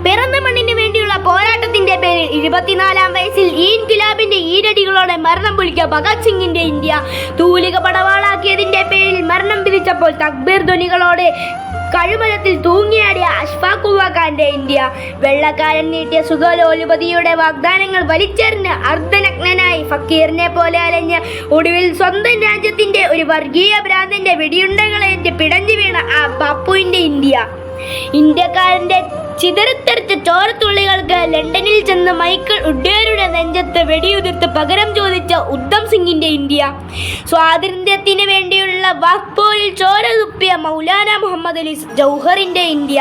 പിറന്ന മണ്ണിന് വേണ്ടിയുള്ള പോരാട്ടത്തിന്റെ പേരിൽ 24-ാം വയസ്സിൽ ഈ ഇൻക്വിലാബിന്റെ ഈരടികളോടെ മരണം വിളിക്കുക ഭഗത് സിംഗിന്റെ ഇന്ത്യ. തൂലിക പടവാളാക്കിയതിന്റെ പേരിൽ മരണം വിധിച്ചപ്പോൾ തക്ബീർ ധ്വനികളോടെ കഴുമരത്തിൽ തൂങ്ങിയാടിയ അഷ്ഫാഖുള്ള ഖാന്റെ ഇന്ത്യ. വെള്ളക്കാരൻ നീട്ടിയ സുഖലോലുപതിയുടെ വാഗ്ദാനങ്ങൾ വലിച്ചെറിഞ്ഞ് അർദ്ധനഗ്നനായി ഫക്കീറിനെ പോലെ അലഞ്ഞ് ഒടുവിൽ സ്വന്തം രാജ്യത്തിന്റെ ഒരു വർഗീയ ഭ്രാന്തന്റെ വെടിയുണ്ടകളേറ്റ് പിടഞ്ഞു വീണ ആ ബാപ്പുവിന്റെ ഇന്ത്യ. ഇന്ത്യക്കാരന്റെ ചിതറിത്തെറിച്ച ചോരത്തുള്ളികൾക്ക് ലണ്ടനിൽ ചെന്ന് മൈക്കിൾ ഉഡ്ഡേരുടെ നെഞ്ചത്ത് വെടിയുതിർത്ത് പകരം ചോദിച്ച ഉദ്ധം സിംഗിന്റെ ഇന്ത്യ. സ്വാതന്ത്ര്യത്തിന് വേണ്ടിയുള്ള വാക്പോരിൽ ചോര തുപ്പിയ മൗലാന മുഹമ്മദ് അലി ജൗഹറിന്റെ ഇന്ത്യ.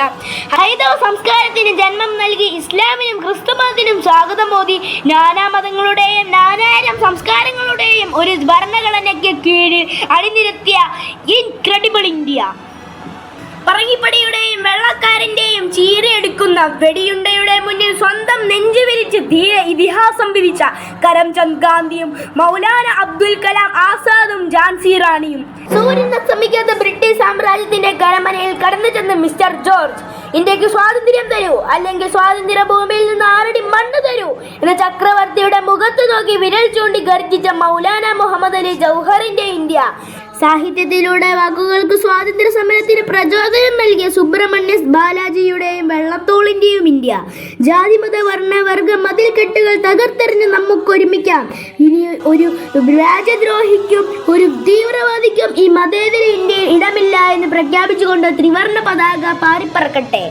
ഹൈന്ദവ സംസ്കാരത്തിന് ജന്മം നൽകി ഇസ്ലാമിനും ക്രിസ്തുമതത്തിനും സ്വാഗതം മോദി നാനാമതങ്ങളുടെയും നാനായിരം സംസ്കാരങ്ങളുടെയും ഒരു ഭരണഘടനയ്ക്ക് കീഴിൽ അണിനിരത്തിയ ഇൻക്രെഡിബിൾ ഇന്ത്യ. പറങ്ങിപ്പടിയുടെയും വെള്ളക്കാരന്റെയും ചീരയെടുക്കുന്ന വെടിയുണ്ടയുടെ മുന്നിൽ സ്വന്തം നെഞ്ചു വിരിച്ച് ധീര ഇതിഹാസം വിധിച്ച കരംചന്ദ് ഗാന്ധിയും മൗലാന അബ്ദുൽ കലാം ആസാദും ഝാൻസി റാണിയും. സൂര്യൻ അസ്തമിക്കാത്ത ബ്രിട്ടീഷ് സാമ്രാജ്യത്തിന്റെ കരമനയിൽ കടന്നു ചെന്ന് മിസ്റ്റർ ജോർജ് ഇന്ത്യക്ക് സ്വാതന്ത്ര്യം തരൂ, അല്ലെങ്കിൽ സ്വാതന്ത്ര്യ ഭൂമിയിൽ നിന്ന് 6 അടി മണ്ണ് തരൂ എന്ന ചക്രവർത്തിയുടെ മുഖത്ത് നോക്കി വിരൽ ചൂണ്ടി ഗർജിച്ച മൗലാന മുഹമ്മദ് അലി ജൗഹറിന്റെ ഇന്ത്യ. സാഹിത്യത്തിലൂടെ വാക്കുകൾക്ക് സ്വാതന്ത്ര്യ സമരത്തിന് പ്രചോദനം നൽകിയ സുബ്രഹ്മണ്യ ബാലാജിയുടെയും വെള്ളത്തോളിന്റെയും ഇന്ത്യ. ജാതിമത വർണ്ണ വർഗ മതിൽക്കെട്ടുകൾ തകർത്തെറിഞ്ഞ് നമുക്കൊരുമിക്കാം. ഇനി ഒരു രാജ്യദ്രോഹിക്കും ഒരു തീവ്രവാദിക്കും ഈ മതേതര ഇന്ത്യയിൽ ഇടമില്ല എന്ന് പ്രഖ്യാപിച്ചുകൊണ്ട് ത്രിവർണ്ണ പതാക പാറിപ്പറക്കട്ടെ.